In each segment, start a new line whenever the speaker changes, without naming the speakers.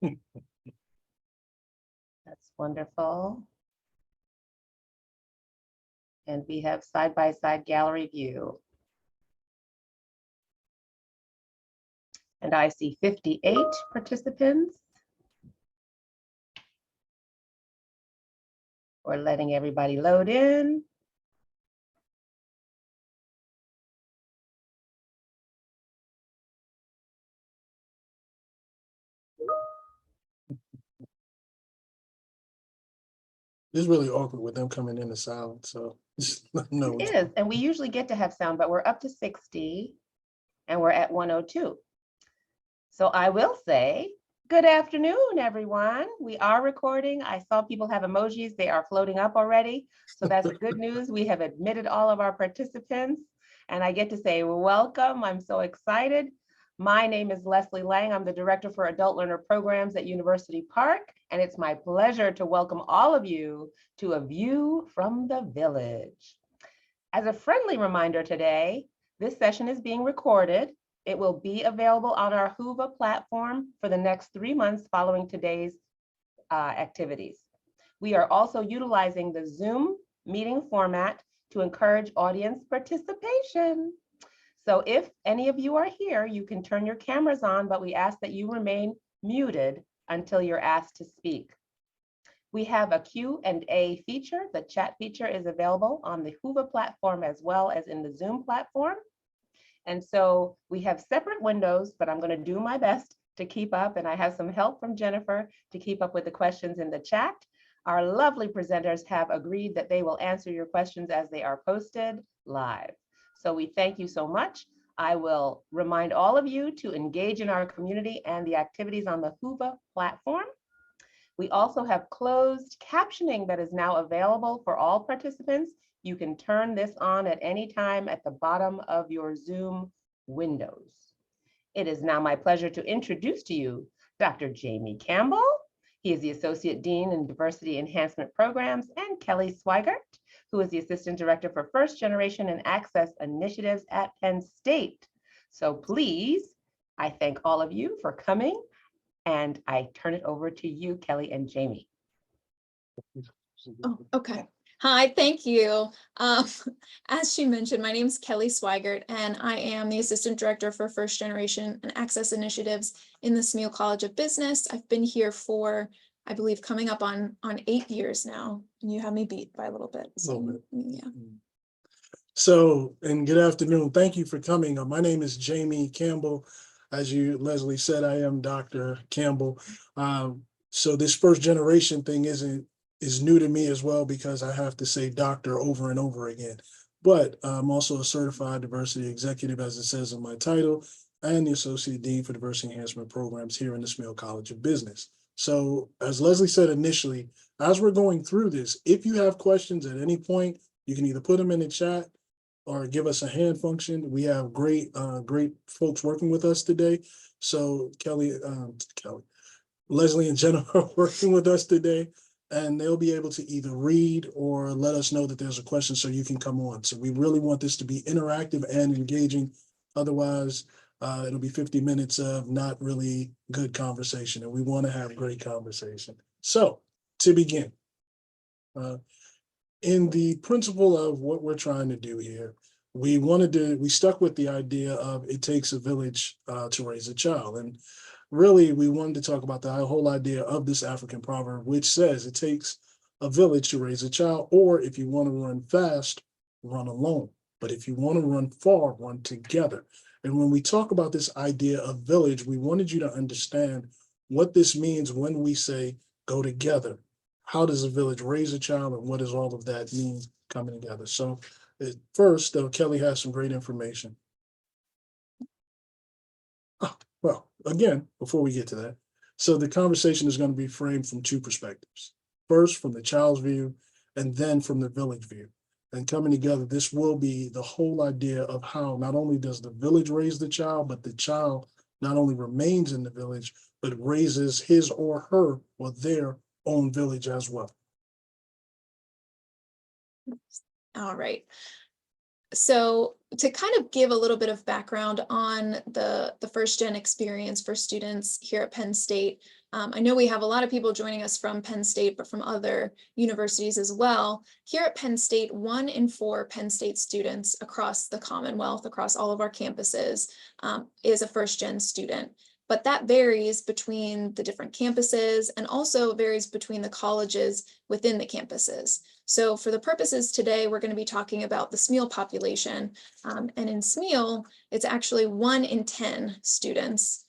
That's wonderful. And we have side-by-side gallery view. And I see 58 participants. We're letting everybody load in.
It's really awkward with them coming into silence, so no.
It is, and we usually get to have sound, but we're up to 60 and we're at 102. So I will say, good afternoon, everyone. We are recording. I saw people have emojis. They are floating up already. So that's good news. We have admitted all of our participants and I get to say welcome. I'm so excited. My name is Leslie Lang. I'm the Director for Adult Learner Programs at University Park, and it's my pleasure to welcome all of you to A View from the Village. As a friendly reminder today, this session is being recorded. It will be available on our Whova platform for the next 3 months following today's activities. We are also utilizing the Zoom meeting format to encourage audience participation. So if any of you are here, you can turn your cameras on, but we ask that you remain muted until you're asked to speak. We have a Q&A feature. The chat feature is available on the Whova platform as well as in the Zoom platform. And so we have separate windows, but I'm going to do my best to keep up. And I have some help from Jennifer to keep up with the questions in the chat. Our lovely presenters have agreed that they will answer your questions as they are posted live. So we thank you so much. I will remind all of you to engage in our community and the activities on the Whova platform. We also have closed captioning that is now available for all participants. You can turn this on at any time at the bottom of your Zoom windows. It is now my pleasure to introduce to you Dr. Jamie Campbell. He is the Associate Dean in Diversity Enhancement Programs, and Kelly Swigert, who is the Assistant Director for First Generation and Access Initiatives at Penn State. So please, I thank all of you for coming, and I turn it over to you, Kelly and Jamie.
Oh, okay. Hi, thank you. As she mentioned, my name is Kelly Swigert, and I am the Assistant Director for First Generation and Access Initiatives in the Smeal College of Business. I've been here for, I believe, coming up on 8 years now, and you have me beat by a little bit. So, yeah.
So, and good afternoon. Thank you for coming. My name is Jamie Campbell. As you, Leslie said, I am Dr. Campbell. So this first generation thing is new to me as well, because I have to say doctor over and over again. But I'm also a certified diversity executive, as it says in my title, and the Associate Dean for Diversity Enhancement Programs here in the Smeal College of Business. So as Leslie said initially, as we're going through this, if you have questions at any point, you can either put them in the chat or give us a hand function. We have great folks working with us today. So Leslie and Jennifer are working with us today, and they'll be able to either read or let us know that there's a question so you can come on. So we really want this to be interactive and engaging. Otherwise, it'll be 50 minutes of not really good conversation, and we want to have great conversation. So to begin, in the principle of what we're trying to do here, we stuck with the idea of it takes a village to raise a child. And really, we wanted to talk about the whole idea of this African proverb, which says it takes a village to raise a child, or if you want to run fast, run alone. But if you want to run far, run together. And when we talk about this idea of village, we wanted you to understand what this means when we say go together. How does a village raise a child, and what does all of that mean coming together? So first, Kelly has some great information. Well, again, before we get to that, so the conversation is going to be framed from two perspectives. First, from the child's view, and then from the village view. And coming together, this will be the whole idea of how not only does the village raise the child, but the child not only remains in the village, but raises his or her or their own village as well.
All right. So to kind of give a little bit of background on the first gen experience for students here at Penn State, I know we have a lot of people joining us from Penn State, but from other universities as well. Here at Penn State, 1 in 4 Penn State students across the Commonwealth, across all of our campuses, is a first-gen student. But that varies between the different campuses and also varies between the colleges within the campuses. So for the purposes today, we're going to be talking about the SMEAL population. And in SMEAL, it's actually 1 in 10 students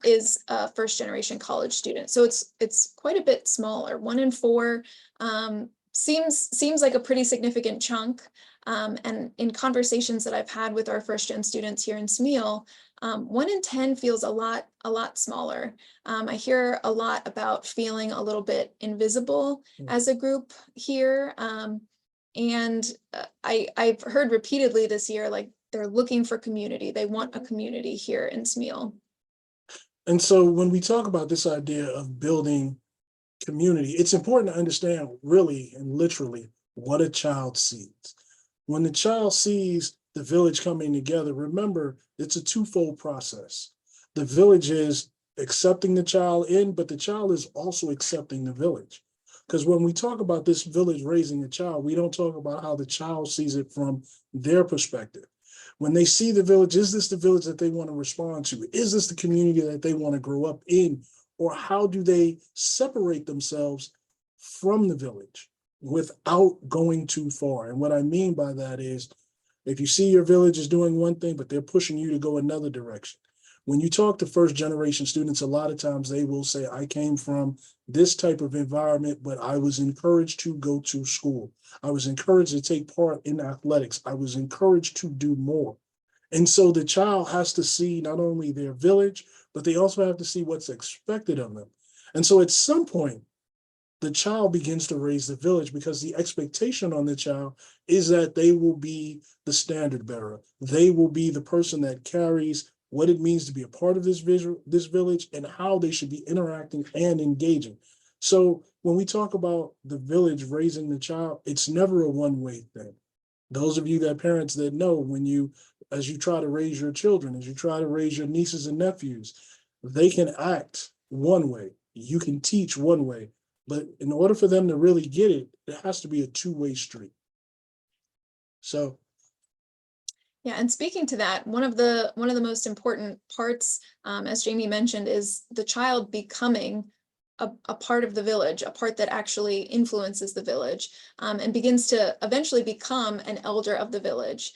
is a first-generation college student. So it's quite a bit smaller. 1 in 4 seems like a pretty significant chunk. And in conversations that I've had with our first-gen students here in SMEAL, 1 in 10 feels a lot smaller. I hear a lot about feeling a little bit invisible as a group here. I've heard repeatedly this year, like they're looking for community. They want a community here in SMEAL.
And so when we talk about this idea of building community, it's important to understand really and literally what a child sees. When the child sees the village coming together, remember, it's a twofold process. The village is accepting the child in, but the child is also accepting the village. Because when we talk about this village raising a child, we don't talk about how the child sees it from their perspective. When they see the village, is this the village that they want to respond to? Is this the community that they want to grow up in? Or how do they separate themselves from the village without going too far? And what I mean by that is, if you see your village is doing one thing, but they're pushing you to go another direction. When you talk to first generation students, a lot of times they will say, I came from this type of environment, but I was encouraged to go to school. I was encouraged to take part in athletics. I was encouraged to do more. And so the child has to see not only their village, but they also have to see what's expected of them. And so at some point, the child begins to raise the village because the expectation on the child is that they will be the standard bearer. They will be the person that carries what it means to be a part of this village and how they should be interacting and engaging. So when we talk about the village raising the child, it's never a one-way thing. Those of you that parents that know, as you try to raise your children, as you try to raise your nieces and nephews, they can act one way, you can teach one way, but in order for them to really get it, it has to be a two-way street. So.
Yeah, and speaking to that, one of the most important parts, as Jamie mentioned, is the child becoming a part of the village, a part that actually influences the village, and begins to eventually become an elder of the village.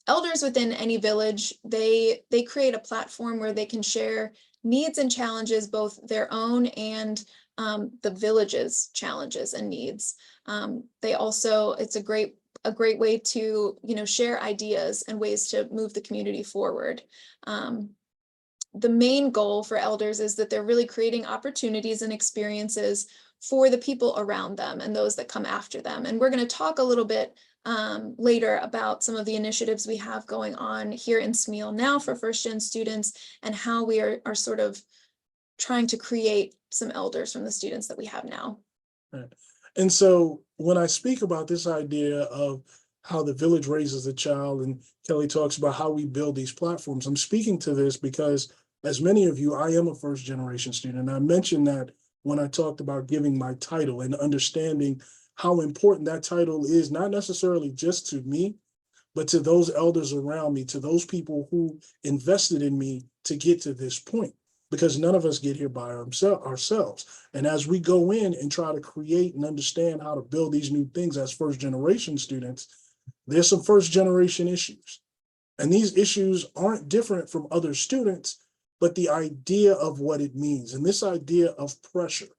Elders within any village, they create a platform where they can share needs and challenges, both their own and the village's challenges and needs. It's a great way to, share ideas and ways to move the community forward. The main goal for elders is that they're really creating opportunities and experiences for the people around them and those that come after them. And we're going to talk a little bit later about some of the initiatives we have going on here in SMEAL now for first-gen students and how we are sort of trying to create some elders from the students that we have now.
Right. And so when I speak about this idea of how the village raises a child, and Kelly talks about how we build these platforms, I'm speaking to this because, as many of you, I am a first generation student. I mentioned that when I talked about giving my title and understanding how important that title is, not necessarily just to me, but to those elders around me, to those people who invested in me to get to this point. Because none of us get here by ourselves. And as we go in and try to create and understand how to build these new things as first generation students, there's some first generation issues. And these issues aren't different from other students, but the idea of what it means. And this idea of pressure.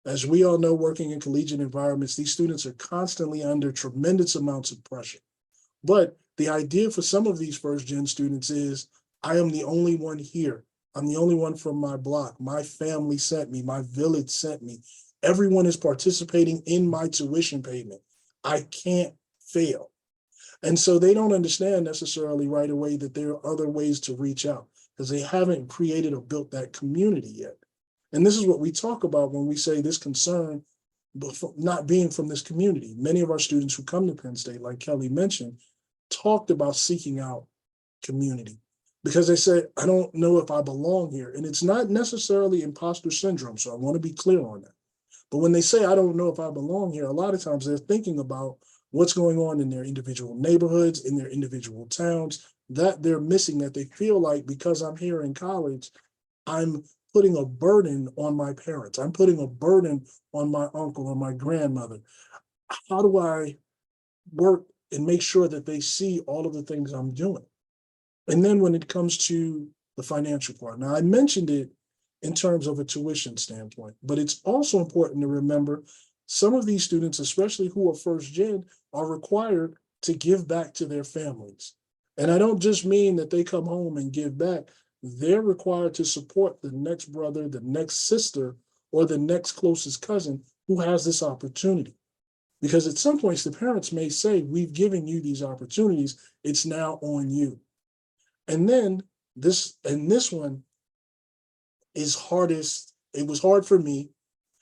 As we all know, working in collegiate environments, these students are constantly under tremendous amounts of pressure. But the idea for some of these first gen students is, I am the only one here. I'm the only one from my block. My family sent me. My village sent me. Everyone is participating in my tuition payment. I can't fail. And so they don't understand necessarily right away that there are other ways to reach out because they haven't created or built that community yet. And this is what we talk about when we say this concern not being from this community. Many of our students who come to Penn State, like Kelly mentioned, talked about seeking out community. because they say, I don't know if I belong here. And it's not necessarily imposter syndrome. So I want to be clear on that. But when they say, I don't know if I belong here, a lot of times they're thinking about what's going on in their individual neighborhoods, in their individual towns, that they're missing, that they feel like because I'm here in college, I'm putting a burden on my parents. I'm putting a burden on my uncle or my grandmother. How do I work and make sure that they see all of the things I'm doing? And then when it comes to the financial part, now I mentioned it in terms of a tuition standpoint, but it's also important to remember some of these students, especially who are first gen, are required to give back to their families. And I don't just mean that they come home and give back. They're required to support the next brother, the next sister, or the next closest cousin who has this opportunity. Because at some points, the parents may say, we've given you these opportunities, it's now on you. And then this one is hardest. It was hard for me.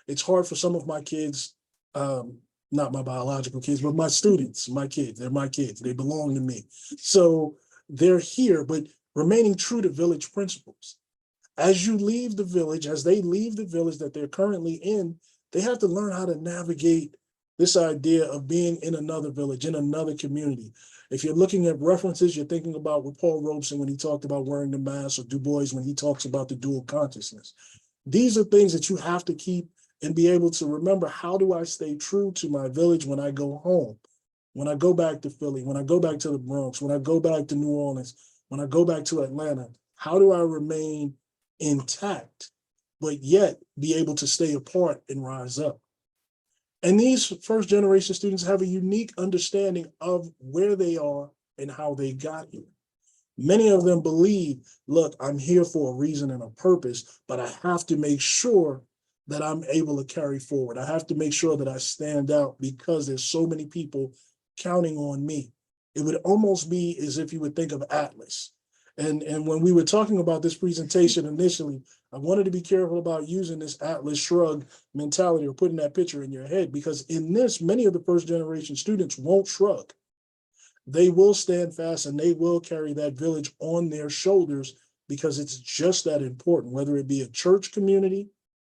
It's hard for some of my kids, not my biological kids, but my students, my kids. They're my kids. They belong to me. So they're here, but remaining true to village principles. As you leave the village, as they leave the village that they're currently in, they have to learn how to navigate this idea of being in another village, in another community. If you're looking at references, you're thinking about with Paul Robeson when he talked about wearing the mask, or Du Bois when he talks about the dual consciousness. These are things that you have to keep and be able to remember. How do I stay true to my village when I go home? When I go back to Philly, when I go back to the Bronx, when I go back to New Orleans, when I go back to Atlanta, how do I remain intact, but yet be able to stay apart and rise up? And these first generation students have a unique understanding of where they are and how they got here. Many of them believe, look, I'm here for a reason and a purpose, but I have to make sure that I'm able to carry forward. I have to make sure that I stand out because there's so many people counting on me. It would almost be as if you would think of Atlas. And when we were talking about this presentation initially, I wanted to be careful about using this Atlas shrug mentality or putting that picture in your head, because in this, many of the first generation students won't shrug. They will stand fast and they will carry that village on their shoulders, because it's just that important, whether it be a church community,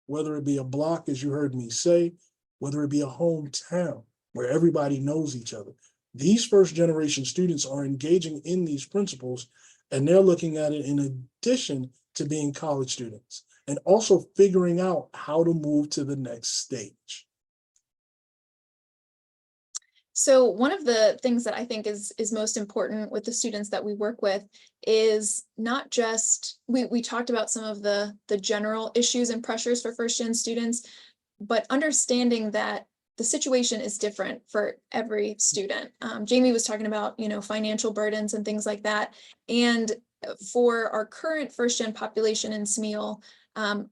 whether it be a block, as you heard me say, whether it be a hometown where everybody knows each other. These first generation students are engaging in these principles, and they're looking at it in addition to being college students and also figuring out how to move to the next stage.
So one of the things that I think is most important with the students that we work with is not just, we talked about some of the general issues and pressures for first gen students, but understanding that the situation is different for every student. Jamie was talking about, financial burdens and things like that. And for our current first gen population in Smeal,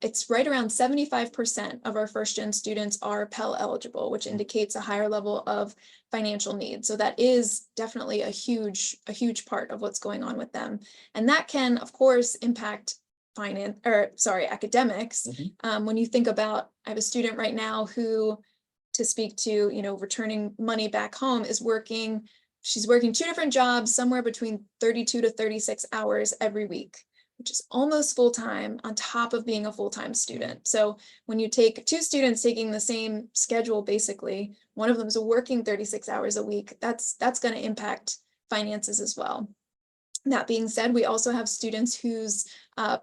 it's right around 75% of our first gen students are Pell eligible, which indicates a higher level of financial need. So that is definitely a huge part of what's going on with them. And that can, of course, impact academics. When you think about, I have a student right now who, to speak to, returning money back home, she's working 2 different jobs, somewhere between 32 to 36 hours every week, which is almost full-time on top of being a full-time student. So when you take 2 students taking the same schedule, basically, one of them is working 36 hours a week, that's going to impact finances as well. That being said, we also have students whose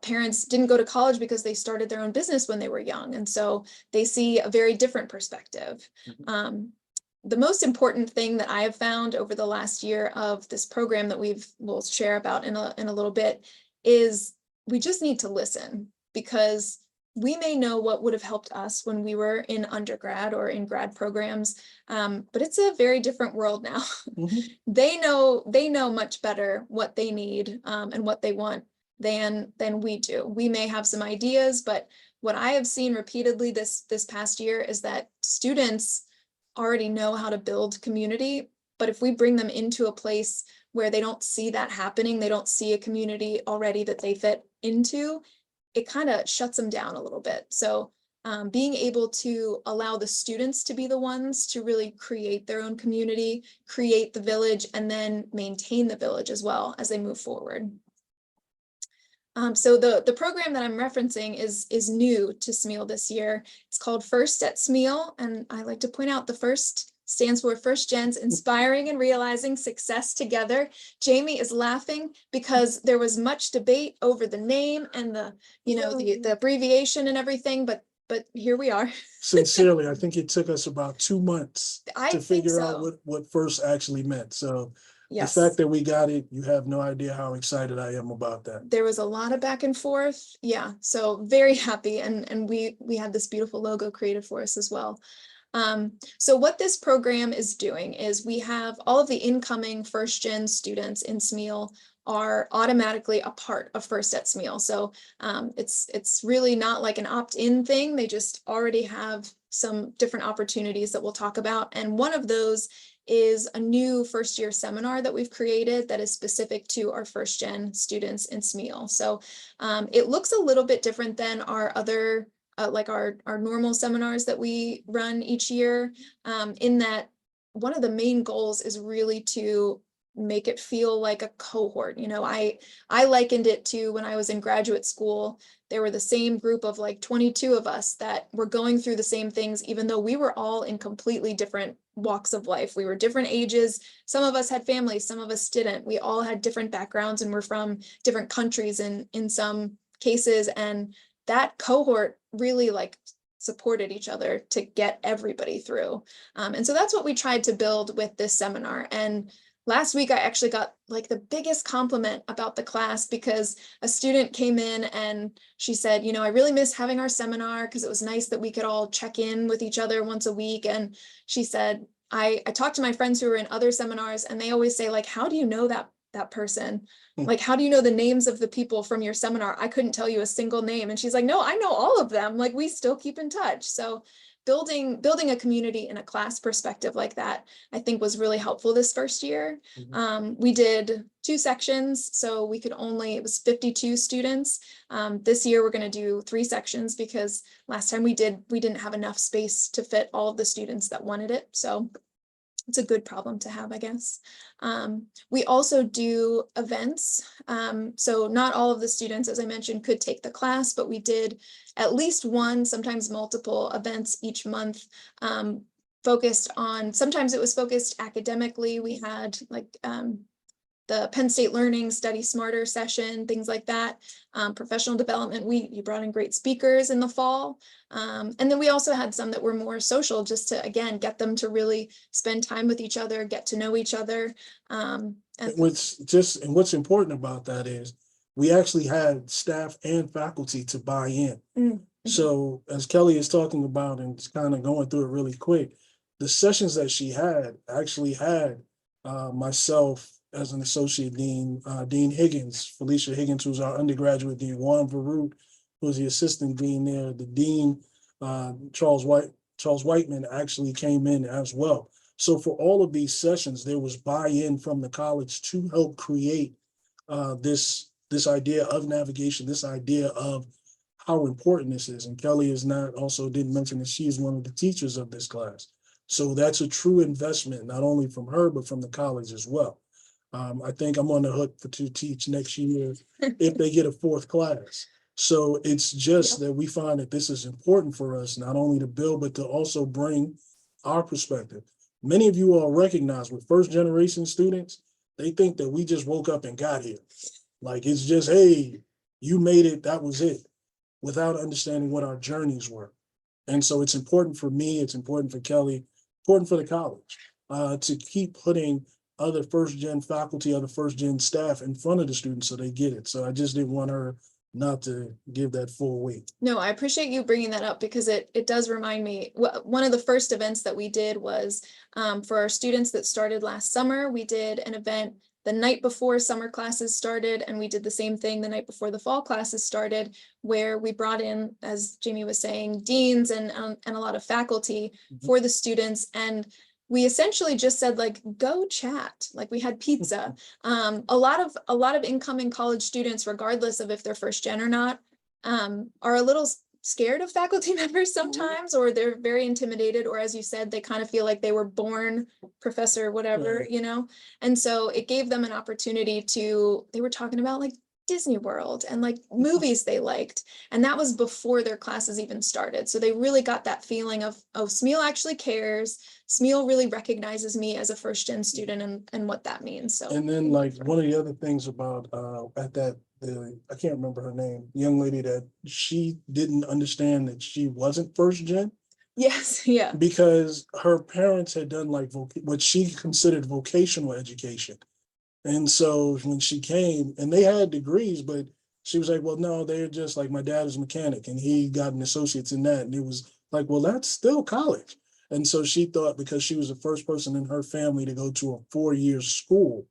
parents didn't go to college because they started their own business when they were young. And so they see a very different perspective. The most important thing that I have found over the last year of this program that we'll share about in a little bit is we just need to listen, because we may know what would have helped us when we were in undergrad or in grad programs, but it's a very different world now. They know much better what they need and what they want than we do. We may have some ideas, but what I have seen repeatedly this past year is that students already know how to build community, but if we bring them into a place where they don't see that happening, they don't see a community already that they fit into, it kind of shuts them down a little bit. So being able to allow the students to be the ones to really create their own community, create the village, and then maintain the village as well as they move forward. So the program that I'm referencing is new to SMEAL this year. It's called First at SMEAL, and I like to point out the first stands for First Gen's Inspiring and Realizing Success Together. Jamie is laughing because there was much debate over the name and the abbreviation and everything, but here we are.
Sincerely, I think it took us about 2 months
I
to
think
figure out
so.
what first actually meant. So
Yes.
the fact that we got it, you have no idea how excited I am about that.
There was a lot of back and forth. Yeah, so very happy. And we had this beautiful logo created for us as well. So what this program is doing is we have all of the incoming first gen students in SMEAL are automatically a part of First at SMEAL. So it's really not like an opt-in thing. They just already have some different opportunities that we'll talk about. And one of those is a new first year seminar that we've created that is specific to our first gen students in SMEAL. So it looks a little bit different than our other like our normal seminars that we run each year, in that one of the main goals is really to make it feel like a cohort. I likened it to when I was in graduate school. There were the same group of like 22 of us that were going through the same things, even though we were all in completely different walks of life. We were different ages. Some of us had families, some of us didn't. We all had different backgrounds and we're from different countries in some cases. And that cohort really like supported each other to get everybody through. And so that's what we tried to build with this seminar. And last week, I actually got like the biggest compliment about the class because a student came in and she said, I really miss having our seminar because it was nice that we could all check in with each other once a week. And she said, I talked to my friends who were in other seminars and they always say like, how do you know that person? Like, how do you know the names of the people from your seminar? I couldn't tell you a single name. And she's like, no, I know all of them. Like, we still keep in touch. So building a community in a class perspective like that, I think was really helpful this first year. We did 2 sections, so it was 52 students. This year we're going to do 3 sections because last time we didn't have enough space to fit all of the students that wanted it. So it's a good problem to have, I guess. We also do events. So not all of the students, as I mentioned, could take the class, but we did at least one, sometimes multiple events each month, sometimes it was focused academically. We had like the Penn State Learning Study Smarter session, things like that. Professional development, you brought in great speakers in the fall. And then we also had some that were more social, just to, again, get them to really spend time with each other, get to know each other. And
what's important about that is we actually had staff and faculty to buy in. So as Kelly is talking about and just kind of going through it really quick, the sessions that she had actually had myself as an associate dean, Dean Higgins, Felicia Higgins, who's our undergraduate dean, Juan Varut, who's the assistant dean there, the dean, Charles Whiteman actually came in as well. So for all of these sessions, there was buy-in from the college to help create this idea of navigation, this idea of how important this is. And Kelly didn't mention that she is one of the teachers of this class. So that's a true investment, not only from her, but from the college as well. I think I'm on the hook to teach next year if they get a 4th class. So it's just that we find that this is important for us, not only to build, but to also bring our perspective. Many of you all recognize with first generation students, they think that we just woke up and got here. Like it's just, hey, you made it, that was it, without understanding what our journeys were. And so it's important for me, it's important for Kelly, important for the college to keep putting other first gen faculty, other first gen staff in front of the students so they get it. So I just didn't want her not to give that full weight.
No, I appreciate you bringing that up because it does remind me. One of the first events that we did was for our students that started last summer. We did an event the night before summer classes started, and we did the same thing the night before the fall classes started, where we brought in, as Jamie was saying, deans and a lot of faculty for the students. And we essentially just said, like, go chat. Like, we had pizza. A lot of incoming college students, regardless of if they're first gen or not, are a little scared of faculty members sometimes, or they're very intimidated, or as you said, they kind of feel like they were born professor, whatever,
Right.
And so it gave them an opportunity they were talking about like Disney World and like movies they liked. And that was before their classes even started. So they really got that feeling of, oh, Smeal actually cares. Smeal really recognizes me as a first gen student and what that means. So.
And then like one of the other things about at that I can't remember her name, young lady that she didn't understand that she wasn't first gen
Yes, yeah.
because her parents had done like what she considered vocational education. And so when she came and they had degrees, but she was like, well, no, they're just like my dad is a mechanic and he got an associate's in that. And it was like, well, that's still college. And so she thought because she was the first person in her family to go to a 4-year school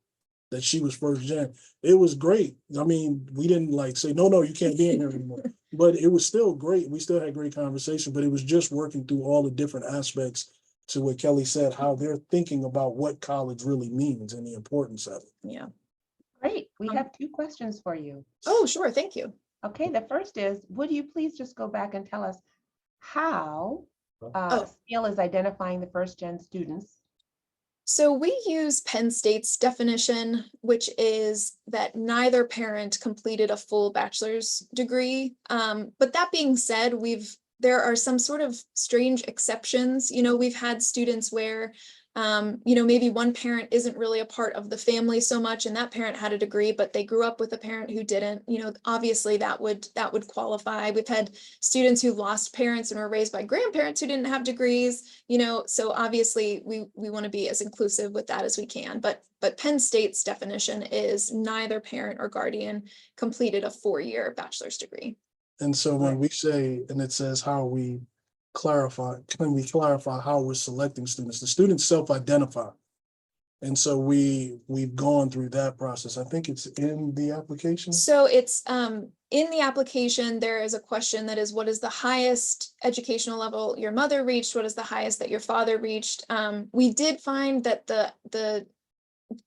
that she was first gen. It was great. I mean, we didn't like say, no, you can't be in here anymore. But it was still great. We still had great conversation, but it was just working through all the different aspects to what Kelly said, how they're thinking about what college really means and the importance of it.
Yeah.
Great. We have 2 questions for you.
Oh, sure. Thank you.
Okay, the first is, would you please just go back and tell us how Smeal is identifying the first gen students?
So we use Penn State's definition, which is that neither parent completed a full bachelor's degree. But that being said, there are some sort of strange exceptions. You know, we've had students where, you know, maybe one parent isn't really a part of the family so much, and that parent had a degree, but they grew up with a parent who didn't. You know, obviously that would qualify. We've had students who lost parents and were raised by grandparents who didn't have degrees. You know, so obviously we want to be as inclusive with that as we can. But Penn State's definition is neither parent or guardian completed a 4-year bachelor's degree.
And so when we say, and it says how we clarify how we're selecting students, the students self-identify. And so we've gone through that process. I think it's in the application.
So it's in the application, there is a question that is, what is the highest educational level your mother reached? What is the highest that your father reached? We did find that the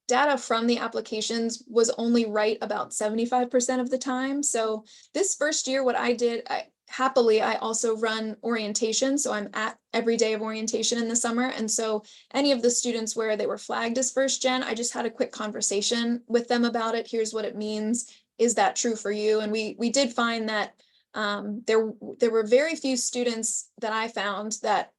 data from the applications was only right about 75% of the time. So this first year, what I did, I also run orientation. So I'm at every day of orientation in the summer. And so any of the students where they were flagged as first gen, I just had a quick conversation with them about it. Here's what it means. Is that true for you? And we did find that there were very few students that I found that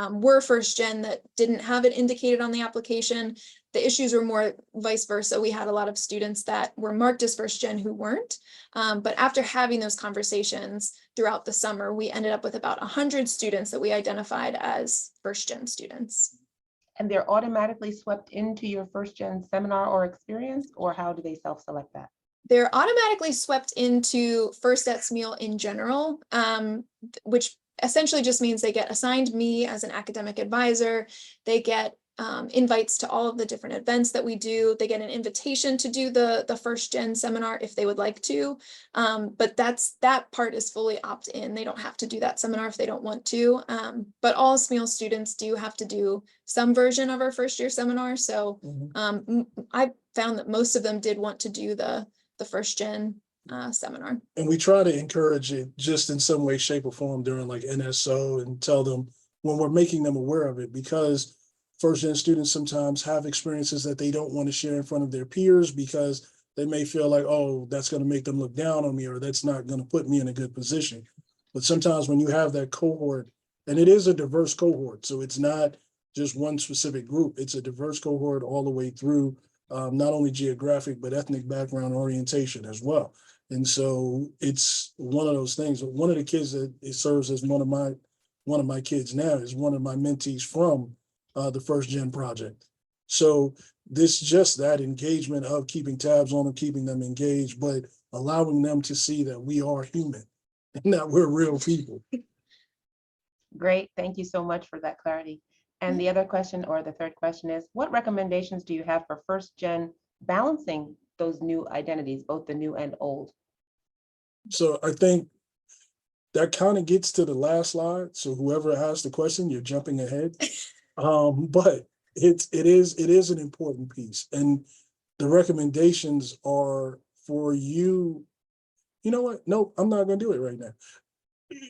were first gen that didn't have it indicated on the application. The issues were more vice versa. We had a lot of students that were marked as first gen who weren't. But after having those conversations throughout the summer, we ended up with about 100 students that we identified as first gen students.
And they're automatically swept into your first gen seminar or experience, or how do they self-select that?
They're automatically swept into First at Smeal in general, which essentially just means they get assigned me as an academic advisor. They get invites to all of the different events that we do. They get an invitation to do the first gen seminar if they would like to. But that part is fully opt-in. They don't have to do that seminar if they don't want to. But all Smeal students do have to do some version of our first year seminar. So I found that most of them did want to do the first gen seminar.
And we try to encourage it just in some way, shape, or form during like NSO and tell them when we're making them aware of it, because first gen students sometimes have experiences that they don't want to share in front of their peers because they may feel like, oh, that's going to make them look down on me, or that's not going to put me in a good position. But sometimes when you have that cohort, and it is a diverse cohort, so it's not just one specific group, it's a diverse cohort all the way through, not only geographic, but ethnic background orientation as well. And so it's one of those things. One of the kids that it serves as one of my kids now is one of my mentees from the First Gen project. So this just that engagement of keeping tabs on them, keeping them engaged, but allowing them to see that we are human and that we're real people.
Great. Thank you so much for that clarity. And the other question, or the third question, is what recommendations do you have for first gen balancing those new identities, both the new and old?
So I think that kind of gets to the last slide. So whoever asked the question, you're jumping ahead. But it is an important piece. And the recommendations are for you. You know what? No, I'm not going to do it right now.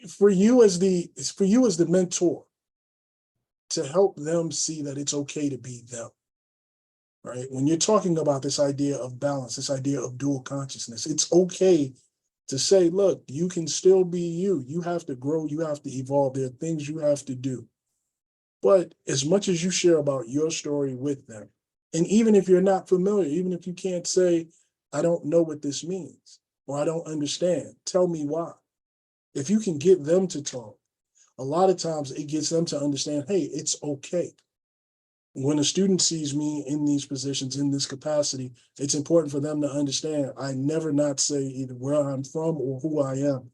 For you as the mentor, to help them see that it's okay to be them. right? When you're talking about this idea of balance, this idea of dual consciousness, it's okay to say, look, you can still be you. You have to grow, you have to evolve. There are things you have to do. But as much as you share about your story with them, and even if you're not familiar, even if you can't say, I don't know what this means, or I don't understand, tell me why. If you can get them to talk, a lot of times it gets them to understand, hey, it's okay. When a student sees me in these positions, in this capacity, it's important for them to understand I never not say either where I'm from or who I am,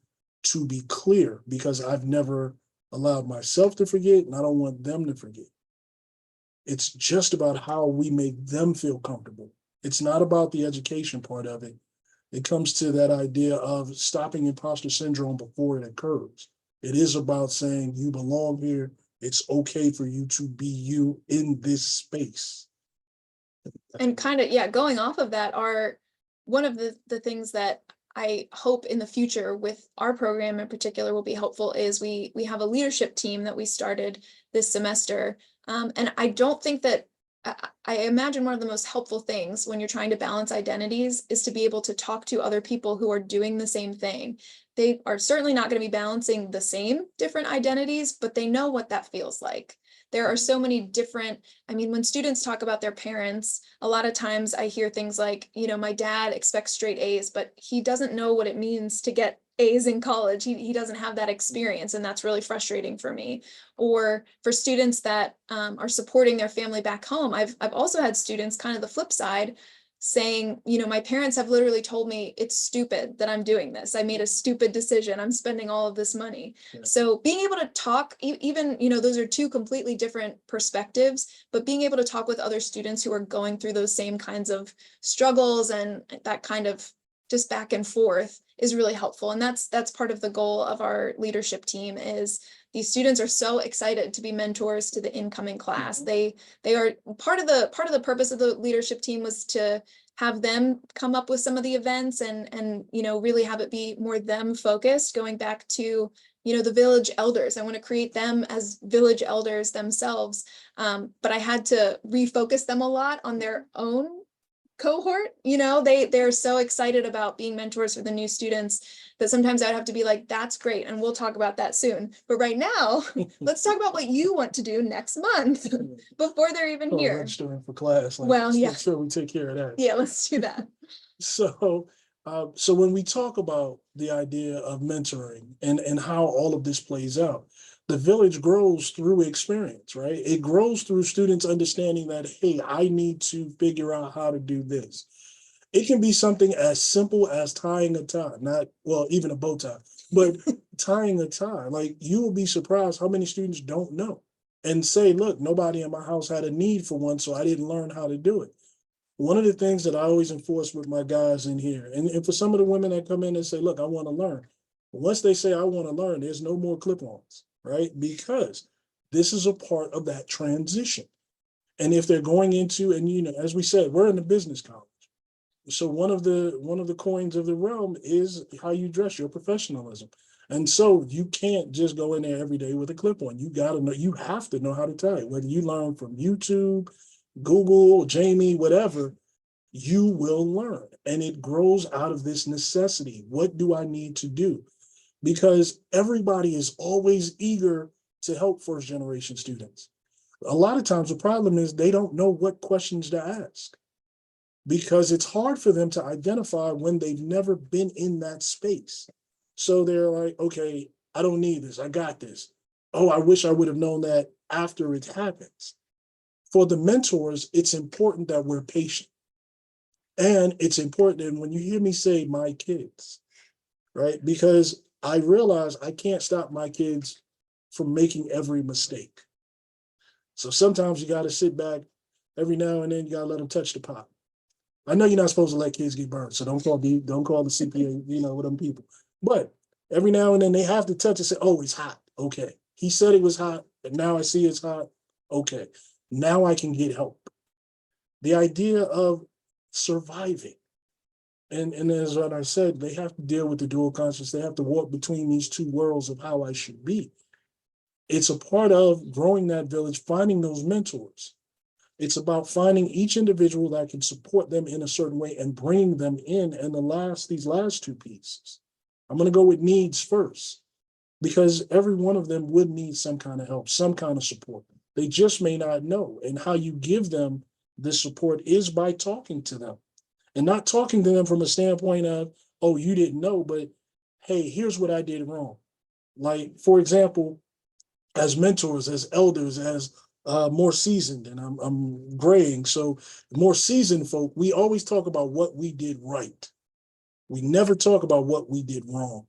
to be clear, because I've never allowed myself to forget, and I don't want them to forget. It's just about how we make them feel comfortable. It's not about the education part of it. It comes to that idea of stopping imposter syndrome before it occurs. It is about saying you belong here. It's okay for you to be you in this space.
And kind of, yeah, going off of that, are one of the things that I hope in the future with our program in particular will be helpful is we have a leadership team that we started this semester. And I don't think that I imagine one of the most helpful things when you're trying to balance identities is to be able to talk to other people who are doing the same thing. They are certainly not going to be balancing the same different identities, but they know what that feels like. There are so many different, I mean, when students talk about their parents, a lot of times I hear things like, you know, my dad expects straight A's, but he doesn't know what it means to get A's in college. He doesn't have that experience, and that's really frustrating for me. Or for students that are supporting their family back home, I've also had students, kind of the flip side, saying, you know, my parents have literally told me it's stupid that I'm doing this. I made a stupid decision. I'm spending all of this money.
Yeah.
So being able to talk, even, you know, those are two completely different perspectives, but being able to talk with other students who are going through those same kinds of struggles and that kind of just back and forth is really helpful. And that's part of the goal of our leadership team. Is these students are so excited to be mentors to the incoming class. They are part of the purpose of the leadership team was to have them come up with some of the events and you know, really have it be more them focused, going back to, you know, the village elders. I want to create them as village elders themselves. But I had to refocus them a lot on their own cohort. You know, they're so excited about being mentors for the new students that sometimes I'd have to be like, that's great, and we'll talk about that soon, but right now let's talk about what you want to do next month before they're even
Or
here.
registering for class. Like,
Well,
let's
yeah.
make sure we take care of that.
Yeah, let's do that.
So, so when we talk about the idea of mentoring and how all of this plays out, the village grows through experience, right? It grows through students understanding that, hey, I need to figure out how to do this. It can be something as simple as tying a tie, not, well, even a bow tie, but tying a tie. Like, you will be surprised how many students don't know and say, look, nobody in my house had a need for one, so I didn't learn how to do it. One of the things that I always enforce with my guys in here, and for some of the women that come in and say, look, I want to learn. Once they say, I want to learn, there's no more clip-ons, right? Because this is a part of that transition. And if they're going into, and you know, as we said, we're in a business college. So one of the coins of the realm is how you dress, your professionalism. And so you can't just go in there every day with a clip-on. You gotta know, you have to know how to tie it, whether you learn from YouTube, Google, Jamie, whatever, you will learn. And it grows out of this necessity. What do I need to do? Because everybody is always eager to help first generation students. A lot of times the problem is they don't know what questions to ask, because it's hard for them to identify when they've never been in that space. So they're like, okay, I don't need this. I got this. Oh, I wish I would have known that after it happens. For the mentors, it's important that we're patient. And it's important that when you hear me say my kids, right? Because I realize I can't stop my kids from making every mistake. So sometimes you got to sit back every now and then, you got to let them touch the pot. I know you're not supposed to let kids get burned, so don't call the CPA, you know, with them people. But every now and then they have to touch and say, oh, it's hot. Okay. He said it was hot, and now I see it's hot. Okay. Now I can get help. The idea of surviving. And as what I said, they have to deal with the dual conscience. They have to walk between these two worlds of how I should be. It's a part of growing that village, finding those mentors. It's about finding each individual that can support them in a certain way and bringing them in. And these last two pieces, I'm going to go with needs first, because every one of them would need some kind of help, some kind of support. They just may not know. And how you give them this support is by talking to them, and not talking to them from a standpoint of, oh, you didn't know, but hey, here's what I did wrong. Like, for example, as mentors, as elders, as more seasoned, and I'm graying. So more seasoned folk, we always talk about what we did right. We never talk about what we did wrong.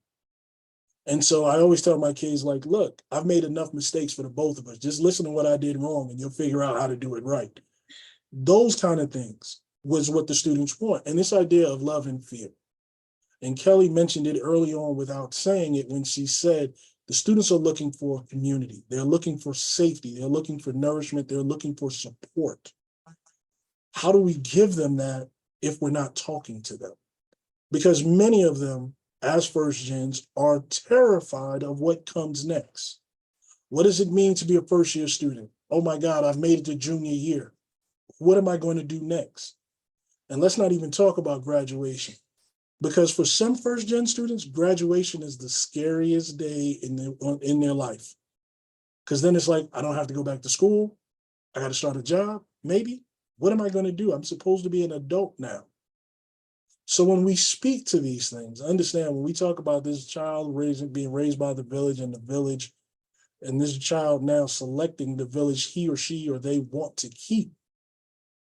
And so I always tell my kids, like, look, I've made enough mistakes for the both of us. Just listen to what I did wrong and you'll figure out how to do it right. Those kind of things was what the students want. And this idea of love and fear. And Kelly mentioned it early on without saying it when she said, the students are looking for community. They're looking for safety. They're looking for nourishment. They're looking for support. How do we give them that if we're not talking to them? Because many of them, as first gens, are terrified of what comes next. What does it mean to be a first year student? Oh my God, I've made it to junior year. What am I going to do next? And let's not even talk about graduation. Because for some first gen students, graduation is the scariest day in their life. Because then it's like, I don't have to go back to school. I got to start a job, maybe. What am I going to do? I'm supposed to be an adult now. So when we speak to these things, understand when we talk about this child being raised by the village and the village, and this child now selecting the village he or she or they want to keep,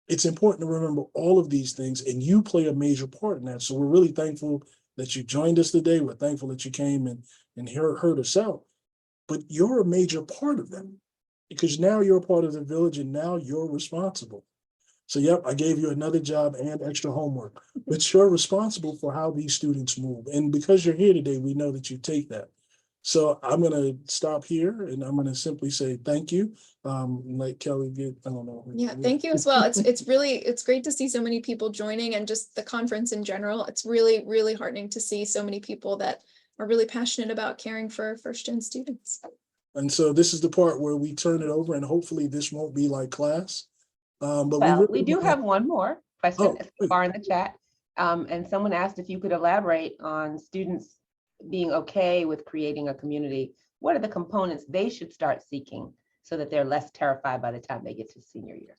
it's important to remember all of these things, and you play a major part in that. So we're really thankful that you joined us today. We're thankful that you came and heard us out. But you're a major part of that, because now you're a part of the village and now you're responsible. So yep, I gave you another job and extra homework, but you're responsible for how these students move. And because you're here today, we know that you take that. So I'm going to stop here and I'm going to simply say thank you. Like Kelly did, I don't know.
Yeah, thank you as well. It's great to see so many people joining, and just the conference in general. It's really, really heartening to see so many people that are really passionate about caring for first gen students.
And so this is the part where we turn it over, and hopefully this won't be like class. But
Well,
we
we do have one more question
Oh,
far in the chat. And someone asked if you could elaborate on students being okay with creating a community. What are the components they should start seeking so that they're less terrified by the time they get to senior year?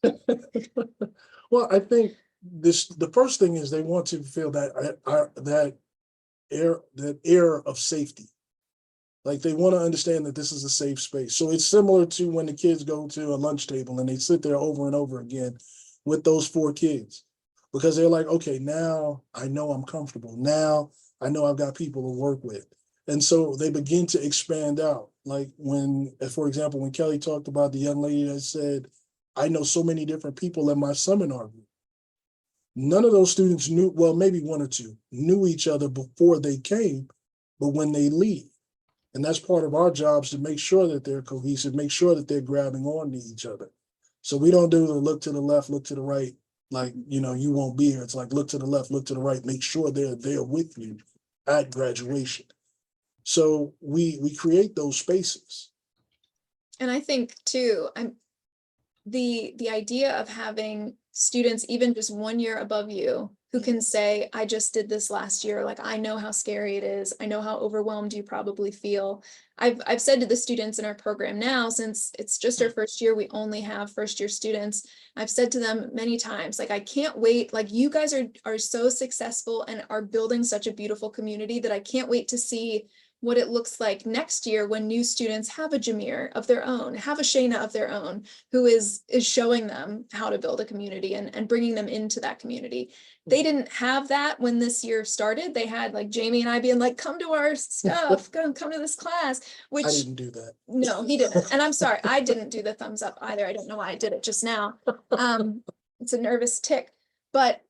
Well, I think the first thing is they want to feel that air of safety. Like they want to understand that this is a safe space. So it's similar to when the kids go to a lunch table and they sit there over and over again with those 4 kids, because they're like, okay, now I know I'm comfortable. Now I know I've got people to work with. And so they begin to expand out. Like when, for example, when Kelly talked about the young lady that said, I know so many different people in my seminar group. None of those students knew, well, maybe 1 or 2 knew each other before they came, but when they leave, and that's part of our jobs, to make sure that they're cohesive, make sure that they're grabbing on to each other. So we don't do the look to the left, look to the right, like, you won't be here. It's like, look to the left, look to the right, make sure they're there with you at graduation. So we create those spaces.
And I think too, the idea of having students even just 1 year above you who can say, I just did this last year. Like, I know how scary it is. I know how overwhelmed you probably feel. I've said to the students in our program now, since it's just our first year, we only have first year students. I've said to them many times, like, I can't wait. Like, you guys are so successful and are building such a beautiful community that I can't wait to see what it looks like next year when new students have a Jameer of their own, have a Shayna of their own, who is showing them how to build a community and bringing them into that community. They didn't have that when this year started. They had like Jamie and I being like, come to our stuff, come to this class, which
I didn't do that.
no, he didn't. And I'm sorry, I didn't do the thumbs up either. I don't know why I did it just now. It's a nervous tick. But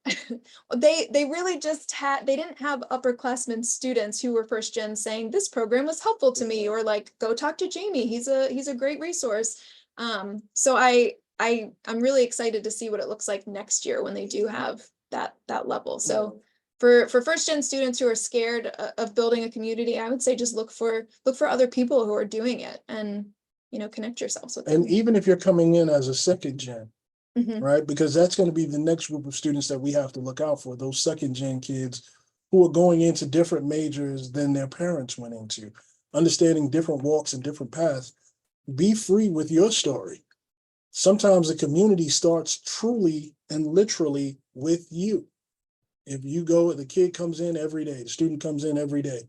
they really just they didn't have upperclassmen students who were first gen saying this program was helpful to me, or like, go talk to Jamie. He's a great resource. So I'm really excited to see what it looks like next year when they do have that level. So for first gen students who are scared of building a community, I would say just look for other people who are doing it and connect yourselves with them.
And even if you're coming in as a second gen,
Mhm.
right? Because that's going to be the next group of students that we have to look out for, those second gen kids who are going into different majors than their parents went into, understanding different walks and different paths. Be free with your story. Sometimes the community starts truly and literally with you. If you go, the kid comes in every day, the student comes in every day.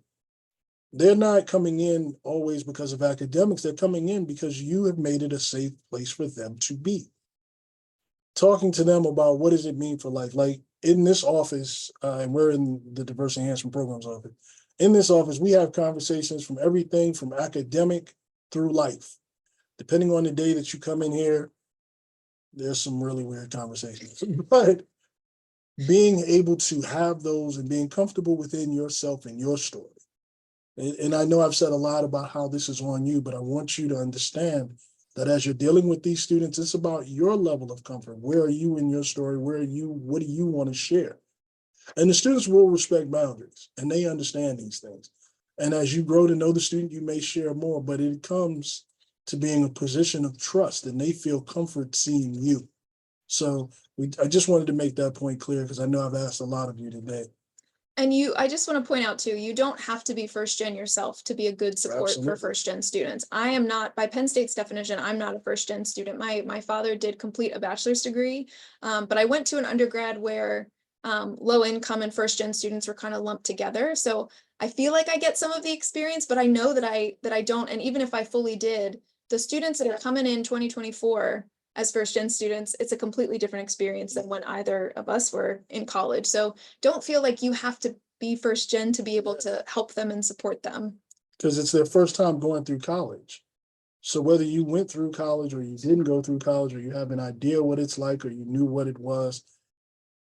They're not coming in always because of academics. They're coming in because you have made it a safe place for them to be. Talking to them about what does it mean for life. Like in this office, and we're in the diversity enhancement programs office. In this office, we have conversations from everything from academic through life. Depending on the day that you come in here, there's some really weird conversations. But being able to have those and being comfortable within yourself and your story. And I know I've said a lot about how this is on you, but I want you to understand that as you're dealing with these students, it's about your level of comfort. Where are you in your story? Where are you? What do you want to share? And the students will respect boundaries and they understand these things. And as you grow to know the student, you may share more, but it comes to being a position of trust and they feel comfort seeing you. So I just wanted to make that point clear because I know I've asked a lot of you today.
And I just want to point out too, you don't have to be first gen yourself to be a good support for
Absolutely.
first gen students. I am not, by Penn State's definition, I'm not a first gen student. My father did complete a bachelor's degree, but I went to an undergrad where low income and first gen students were kind of lumped together. So I feel like I get some of the experience, but I know that I don't. And even if I fully did, the students that are coming in 2024 as first gen students, it's a completely different experience than when either of us were in college. So don't feel like you have to be first gen to be able to help them and support them.
Because it's their first time going through college. So whether you went through college or you didn't go through college or you have an idea what it's like or you knew what it was,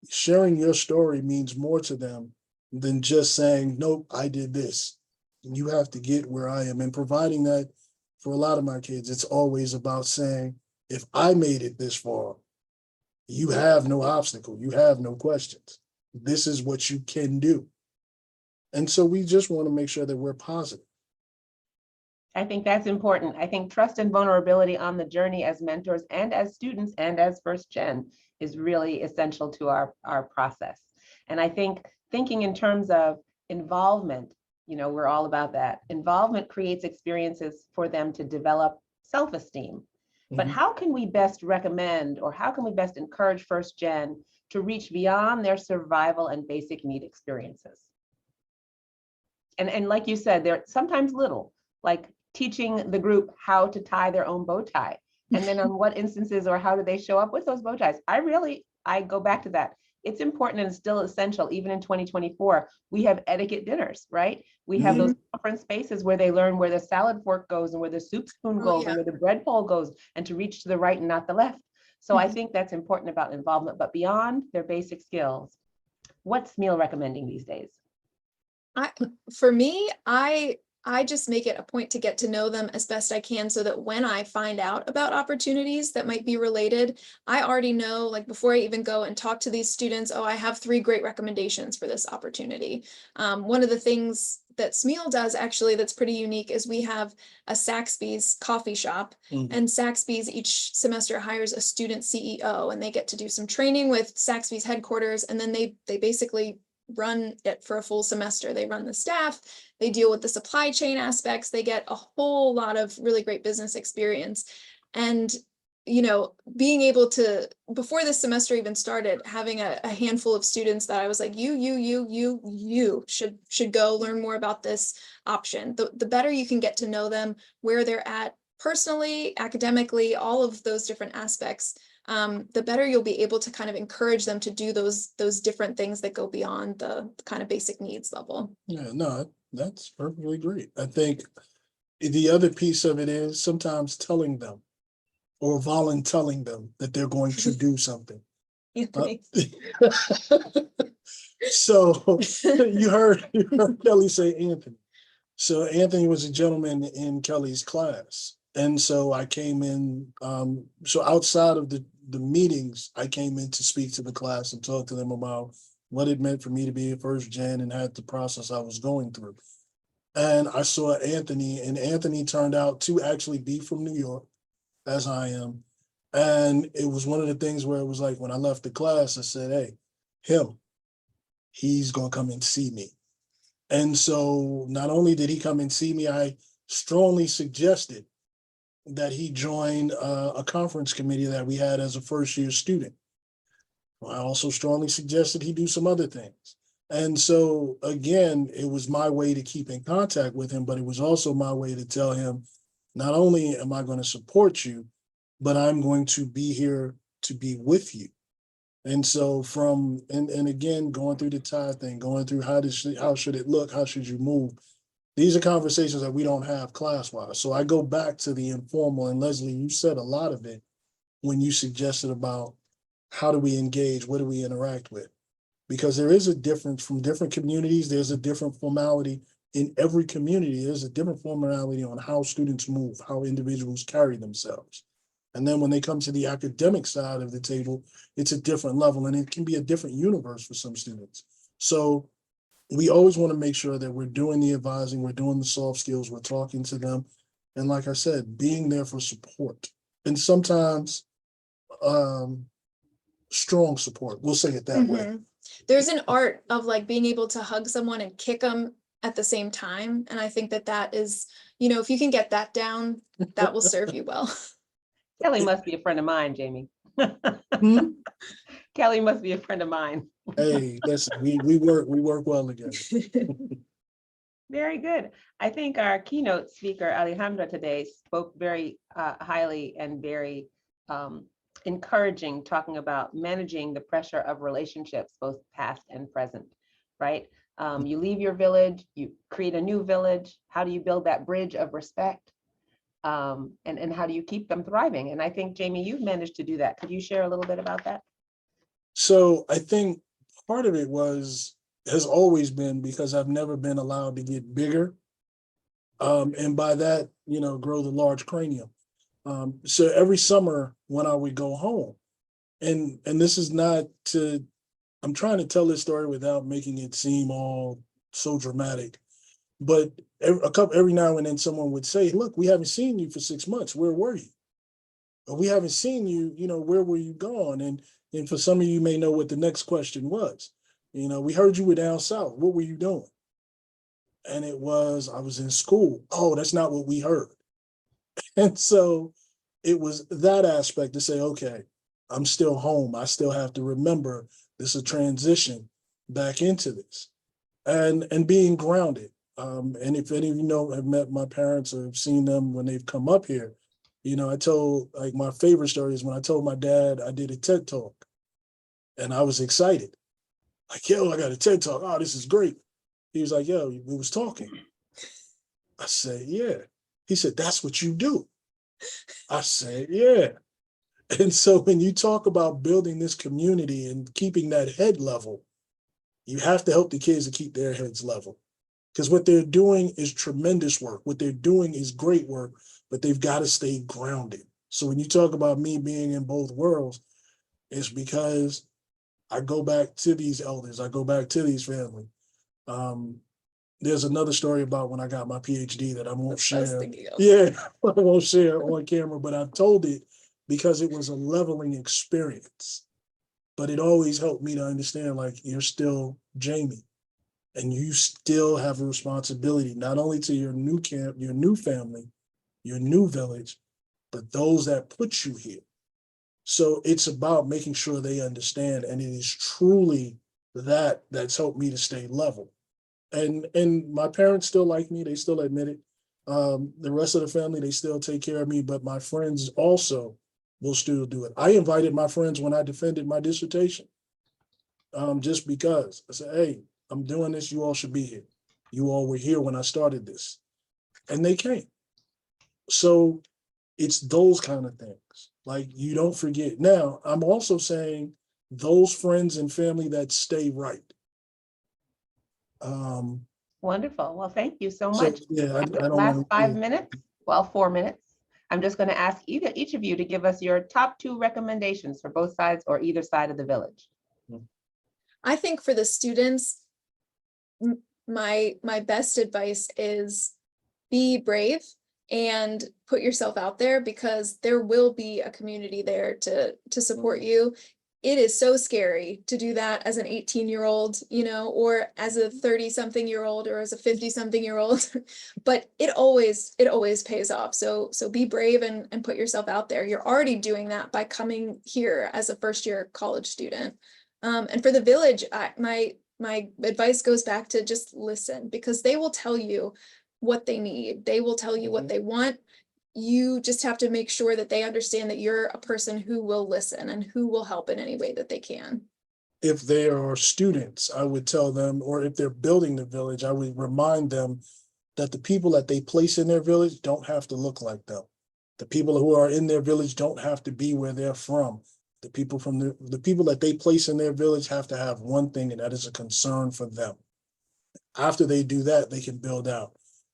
sharing your story means more to them than just saying, nope, I did this. You have to get where I am. And providing that for a lot of my kids, it's always about saying, if I made it this far, you have no obstacle, you have no questions. This is what you can do. And so we just want to make sure that we're positive.
I think that's important. I think trust and vulnerability on the journey as mentors and as students and as first gen is really essential to our process. And I think thinking in terms of involvement, we're all about that. Involvement creates experiences for them to develop self-esteem. But
Mhm.
how can we best recommend or how can we best encourage first gen to reach beyond their survival and basic need experiences? And like you said, they're sometimes little, like teaching the group how to tie their own bow tie. And then on what instances or how do they show up with those bow ties? I go back to that. It's important and still essential, even in 2024. We have etiquette dinners, right? We have those conference spaces where they learn where the salad fork goes and where the soup spoon goes and where the bread bowl goes and to reach to the right and not the left. So I think that's important about involvement, but beyond their basic skills, what's Smeel recommending these days?
For me, I just make it a point to get to know them as best I can so that when I find out about opportunities that might be related, I already know, like before I even go and talk to these students, oh, I have 3 great recommendations for this opportunity. One of the things that Smeel does actually that's pretty unique is we have a Saxby's coffee shop, and Saxby's each semester hires a student CEO and they get to do some training with Saxby's headquarters, and then they basically run it for a full semester. They run the staff, they deal with the supply chain aspects, they get a whole lot of really great business experience. And being able to, before this semester even started, having a handful of students that I was like, you should go learn more about this option. The better you can get to know them, where they're at personally, academically, all of those different aspects, the better you'll be able to kind of encourage them to do those different things that go beyond the kind of basic needs level.
Yeah, no, that's perfectly great. I think the other piece of it is sometimes telling them or volunteering them that they're going to do something.
Anthony.
So you heard Kelly say Anthony. So Anthony was a gentleman in Kelly's class. And so I came in, so outside of the meetings, I came in to speak to the class and talk to them about what it meant for me to be a first gen and had the process I was going through. And I saw Anthony, and Anthony turned out to actually be from New York, as I am. And it was one of the things where it was like, when I left the class, I said, hey, he's gonna come and see me. And so not only did he come and see me, I strongly suggested that he join a conference committee that we had as a first year student. I also strongly suggested he do some other things. And so again, it was my way to keep in contact with him, but it was also my way to tell him, not only am I going to support you, but I'm going to be here to be with you. And so and again, going through the tie thing, going through how should it look? How should you move? These are conversations that we don't have class-wise. So I go back to the informal, and Leslie, you said a lot of it when you suggested about how do we engage, what do we interact with? Because there is a difference from different communities. There's a different formality in every community. There's a different formality on how students move, how individuals carry themselves. And then when they come to the academic side of the table, it's a different level, and it can be a different universe for some students. So we always want to make sure that we're doing the advising, we're doing the soft skills, we're talking to them. And like I said, being there for support. And sometimes strong support, we'll say it that way.
Mhm. There's an art of like being able to hug someone and kick them at the same time. And I think that is, if you can get that down, that will serve you well.
Kelly must be a friend of mine, Jamie.
Hmm?
Kelly must be a friend of mine.
Hey, listen, we work well together.
Very good. I think our keynote speaker, Alejandra, today spoke very highly and very encouraging, talking about managing the pressure of relationships, both past and present, right? You leave your village, you create a new village. How do you build that bridge of respect? And how do you keep them thriving? And I think, Jamie, you've managed to do that. Could you share a little bit about that?
So I think part of it has always been because I've never been allowed to get bigger. And by that, grow the large cranium. So every summer when I would go home, and this is not to, I'm trying to tell this story without making it seem all so dramatic, but every now and then someone would say, look, we haven't seen you for 6 months. Where were you? Or we haven't seen you, where were you gone? And for some of you may know what the next question was. We heard you were down south. What were you doing? And it was, I was in school. Oh, that's not what we heard. And so it was that aspect to say, okay, I'm still home. I still have to remember this is a transition back into this and being grounded. And if any of you have met my parents or have seen them when they've come up here, I told, like, my favorite story is when I told my dad I did a TED Talk and I was excited. Like, yo, I got a TED Talk. Oh, this is great. He was like, yo, we was talking. I said, yeah. He said, that's what you do. I said, yeah. And so when you talk about building this community and keeping that head level, you have to help the kids to keep their heads level. Because what they're doing is tremendous work. What they're doing is great work, but they've got to stay grounded. So when you talk about me being in both worlds, it's because I go back to these elders. I go back to these family. There's another story about when I got my PhD that I won't share. Yeah, I won't share on camera, but I've told it because it was a leveling experience. But it always helped me to understand, like, you're still Jamie. And you still have a responsibility, not only to your new camp, your new family, your new village, but those that put you here. So it's about making sure they understand. And it is truly that's helped me to stay level. And my parents still like me. They still admit it. The rest of the family, they still take care of me, but my friends also will still do it. I invited my friends when I defended my dissertation, just because I said, hey, I'm doing this. You all should be here. You all were here when I started this. And they came. So it's those kind of things. Like, you don't forget. Now, I'm also saying those friends and family that stay right.
Wonderful. Well, thank you so
So,
much.
yeah, I don't
Last
want
5 minutes, well, 4 minutes. I'm just going to ask each of you to give us your top 2 recommendations for both sides or either side of the village.
I think for the students, my best advice is be brave and put yourself out there, because there will be a community there to support you. It is so scary to do that as an 18-year-old, or as a 30-something-year-old, or as a 50-something-year-old, but it always pays off. So be brave and put yourself out there. You're already doing that by coming here as a first-year college student. And for the Village, my advice goes back to just listen, because they will tell you what they need. They will tell you what they want. You just have to make sure that they understand that you're a person who will listen and who will help in any way that they can.
If they are students, I would tell them, or if they're building the Village, I would remind them that the people that they place in their village don't have to look like them. The people who are in their village don't have to be where they're from. The people the people that they place in their village have to have one thing, and that is a concern for them. After they do that, they can build out.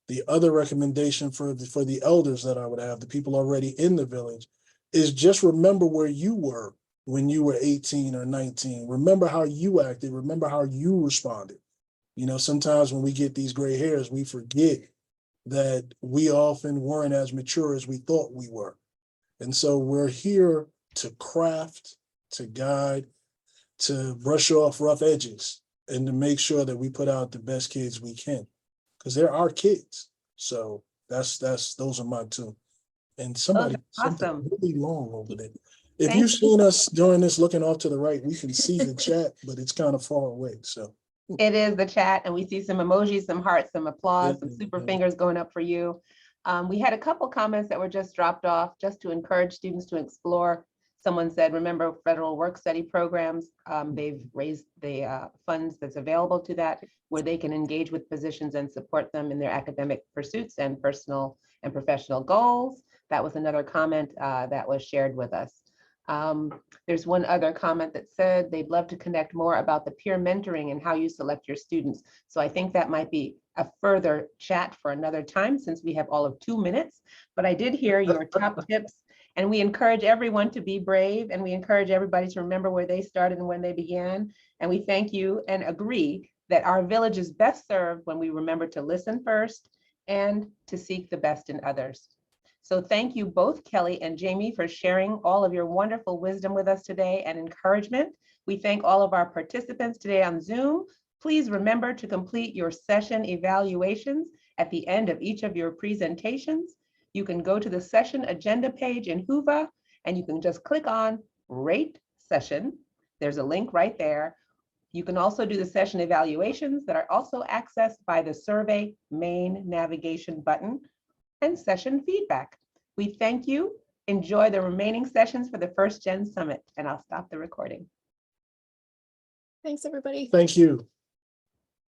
The other recommendation for the elders that I would have, the people already in the village, is just remember where you were when you were 18 or 19. Remember how you acted. Remember how you responded. Sometimes when we get these gray hairs, we forget that we often weren't as mature as we thought we were. And so we're here to craft, to guide, to brush off rough edges, and to make sure that we put out the best kids we can. Because they're our kids. So those are my two. And somebody something
awesome.
really long over there. If you've seen us during this looking off to the right, we can see the chat, but it's kind of far away. So
it is the chat, and we see some emojis, some hearts, some applause, some super
Yeah.
fingers going up for you. We had a couple comments that were just dropped off just to encourage students to explore. Someone said, remember federal work study programs. They've raised the funds that's available to that, where they can engage with physicians and support them in their academic pursuits and personal and professional goals. That was another comment that was shared with us. There's one other comment that said they'd love to connect more about the peer mentoring and how you select your students. So I think that might be a further chat for another time, since we have all of 2 minutes. But I did hear your top tips. And we encourage everyone to be brave, and we encourage everybody to remember where they started and when they began. And we thank you and agree that our village is best served when we remember to listen first and to seek the best in others. So thank you both, Kelly and Jamie, for sharing all of your wonderful wisdom with us today and encouragement. We thank all of our participants today on Zoom. Please remember to complete your session evaluations at the end of each of your presentations. You can go to the session agenda page in Whova, and you can just click on Rate Session. There's a link right there. You can also do the session evaluations that are also accessed by the survey main navigation button and session feedback. We thank you. Enjoy the remaining sessions for the First Gen Summit, and I'll stop the recording.
Thanks, everybody.
thank you.